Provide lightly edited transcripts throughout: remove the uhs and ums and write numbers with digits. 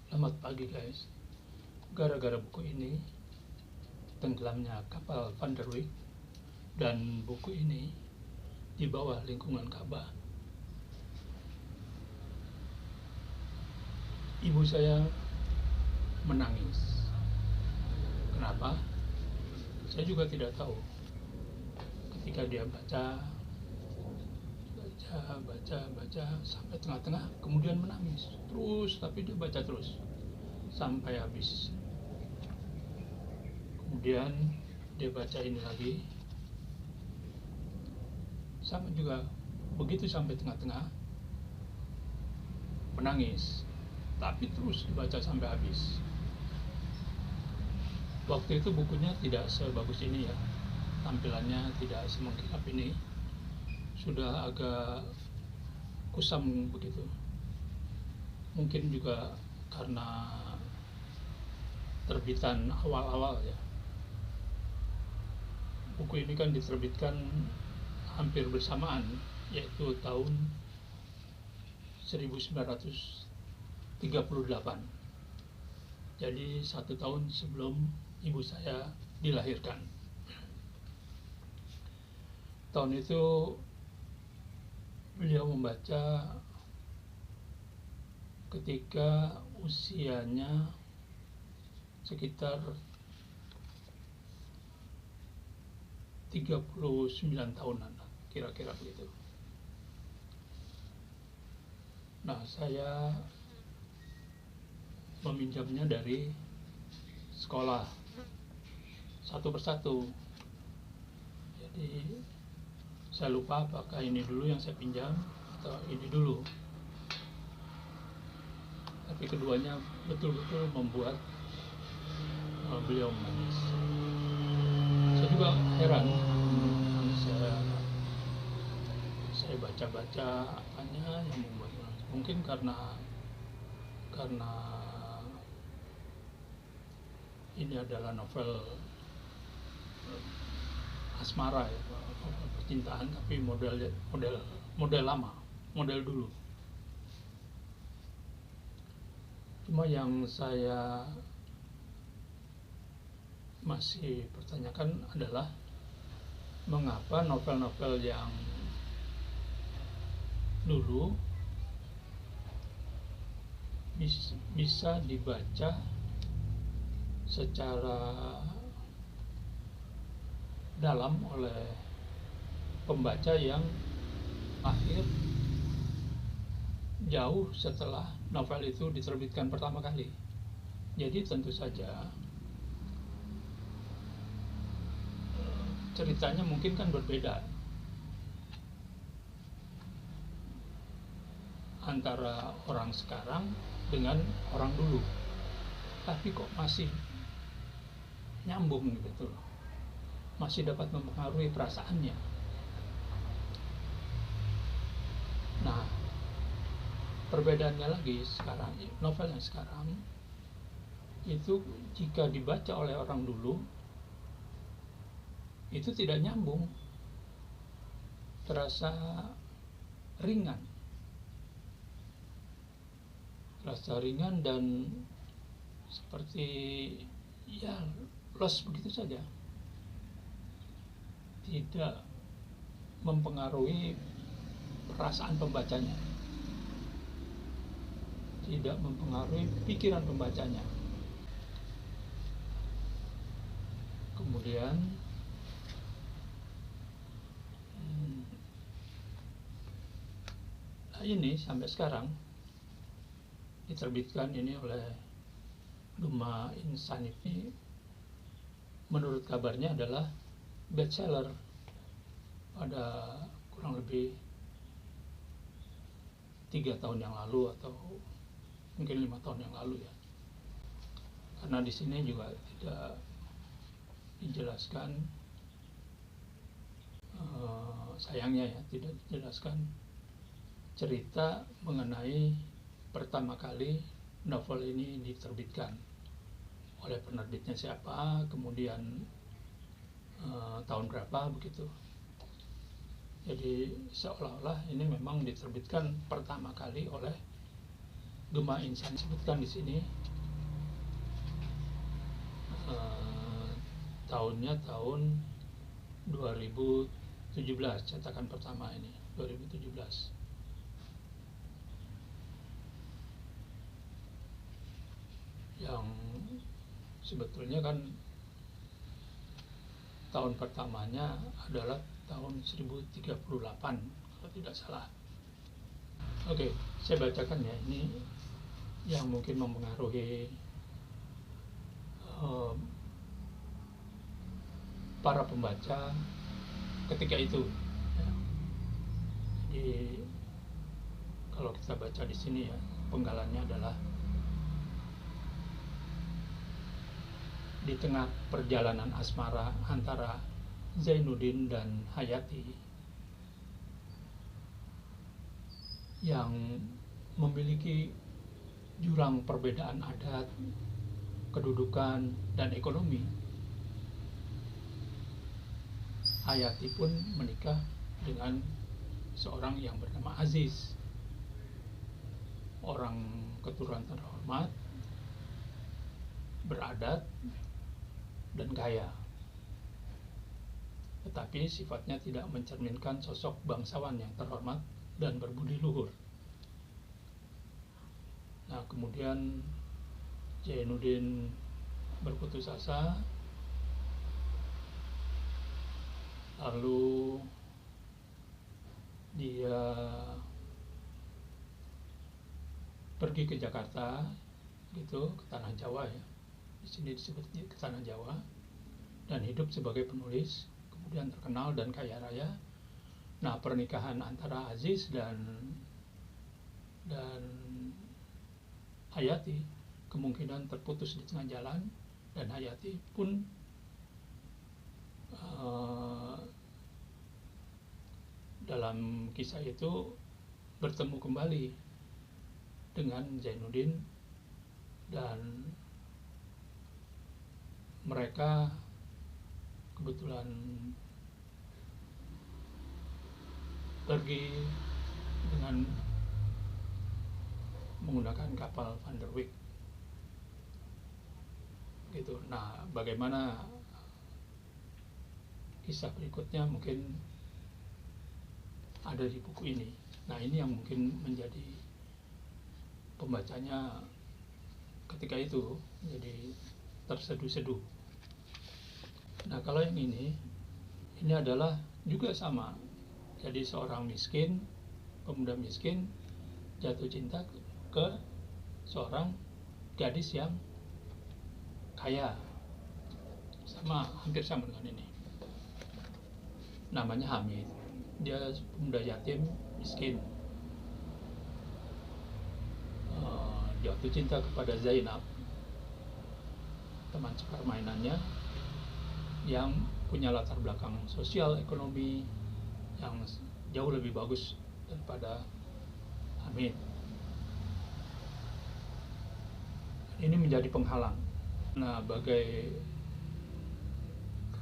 Selamat pagi guys. Gara-gara buku ini, tenggelamnya kapal Van der Wijk, dan buku ini di bawah lingkungan Ka'bah, ibu saya menangis. Kenapa? Saya juga tidak tahu. Ketika dia baca sampai tengah-tengah, kemudian menangis terus, tapi dia baca terus sampai habis. Kemudian dia baca ini lagi, sama juga begitu sampai tengah-tengah, menangis, tapi terus dibaca sampai habis. Waktu itu bukunya tidak sebagus ini ya, tampilannya tidak semengkilap ini, sudah agak kusam begitu. Mungkin juga karena terbitan awal-awal ya. Buku ini kan diterbitkan hampir bersamaan, yaitu tahun 1938. Jadi 1 tahun sebelum ibu saya dilahirkan. Tahun itu beliau membaca ketika usianya sekitar 39 tahunan, kira-kira begitu. Nah, saya meminjamnya dari sekolah satu persatu. Jadi saya lupa apakah ini dulu yang saya pinjam atau ini dulu. Tapi keduanya betul-betul membuat beliau menangis. Saya juga heran, saya baca-baca apanya yang membuat menangis. Mungkin karena ini adalah novel asmara ya, novel percintaan, tapi model lama, model dulu. Cuma yang saya masih pertanyakan adalah mengapa novel-novel yang dulu bisa dibaca secara dalam oleh pembaca yang lahir jauh setelah novel itu diterbitkan pertama kali. Jadi tentu saja ceritanya mungkin kan berbeda antara orang sekarang dengan orang dulu, tapi kok masih nyambung gitu loh, masih dapat mempengaruhi perasaannya. Nah, perbedaannya lagi sekarang, novel yang sekarang itu jika dibaca oleh orang dulu itu tidak nyambung, terasa ringan dan seperti ya los begitu saja, tidak mempengaruhi perasaan pembacanya, tidak mempengaruhi pikiran pembacanya. Kemudian ini sampai sekarang diterbitkan ini oleh Duma Insan, ini menurut kabarnya adalah bestseller pada kurang lebih 3 tahun yang lalu atau mungkin 5 tahun yang lalu ya. Karena di sini juga tidak dijelaskan, sayangnya ya, tidak dijelaskan cerita mengenai pertama kali novel ini diterbitkan oleh penerbitnya siapa, kemudian tahun berapa begitu. Jadi seolah-olah ini memang diterbitkan pertama kali oleh Gema Insan disebutkan di sini tahunnya tahun 2017, cetakan pertama ini 2017. Yang sebetulnya kan tahun pertamanya adalah tahun 1038 kalau tidak salah. Oke, saya bacakan ya, ini yang mungkin mempengaruhi para pembaca ketika itu. Jadi kalau kita baca di sini ya, penggalannya adalah di tengah perjalanan asmara antara Zainuddin dan Hayati yang memiliki jurang perbedaan adat, kedudukan, dan ekonomi, Hayati pun menikah dengan seorang yang bernama Aziz, orang keturunan terhormat, beradat, dan kaya, tetapi sifatnya tidak mencerminkan sosok bangsawan yang terhormat dan berbudi luhur. Nah, kemudian Zainuddin berputus asa, lalu dia pergi ke Jakarta, gitu, ke tanah Jawa ya. Di sini disebut ke tanah Jawa, dan hidup sebagai penulis, kemudian terkenal dan kaya raya. Nah, pernikahan antara Aziz dan Hayati kemungkinan terputus di tengah jalan, dan Hayati pun dalam kisah itu bertemu kembali dengan Zainuddin, dan mereka kebetulan pergi dengan menggunakan kapal Van der Wijk, gitu. Nah, bagaimana kisah berikutnya mungkin ada di buku ini. Nah, ini yang mungkin menjadi pembacanya ketika itu jadi terseduh-seduh. Nah, kalau yang ini adalah juga sama. Jadi seorang miskin, pemuda miskin jatuh cinta ke seorang gadis yang kaya, hampir sama dengan ini. Namanya Hamid. Dia pemuda yatim, miskin, jatuh cinta kepada Zainab, teman sepermainannya, yang punya latar belakang sosial ekonomi yang jauh lebih bagus daripada Hamid. Ini menjadi penghalang. Nah, bagai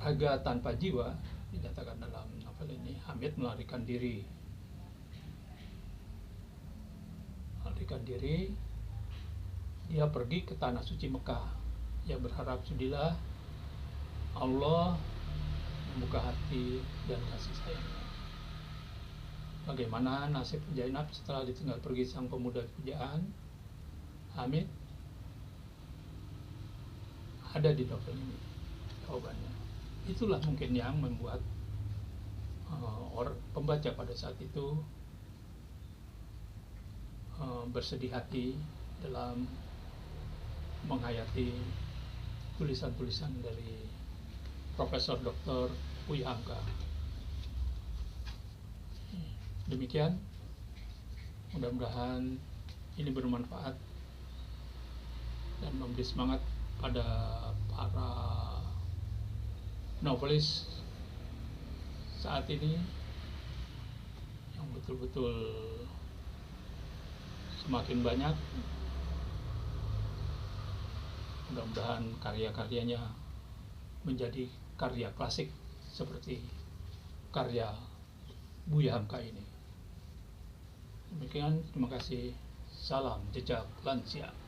raga tanpa jiwa dinyatakan dalam novel ini, Hamid melarikan diri. Dia pergi ke tanah suci Mekah. Dia berharap sudilah Allah membuka hati dan kasih sayangnya. Bagaimana nasib Zainab setelah ditinggal pergi sang pemuda pujaan Hamid? Ada di novel ini jawabannya. Itulah mungkin yang membuat pembaca pada saat itu bersedih hati dalam menghayati tulisan-tulisan dari Profesor Dr. Buya Hamka. Demikian, mudah-mudahan ini bermanfaat dan memberi semangat pada para novelis saat ini yang betul-betul semakin banyak. Mudah-mudahan karya-karyanya menjadi karya klasik seperti karya Buya Hamka ini. Demikian, terima kasih. Salam jejak lansia.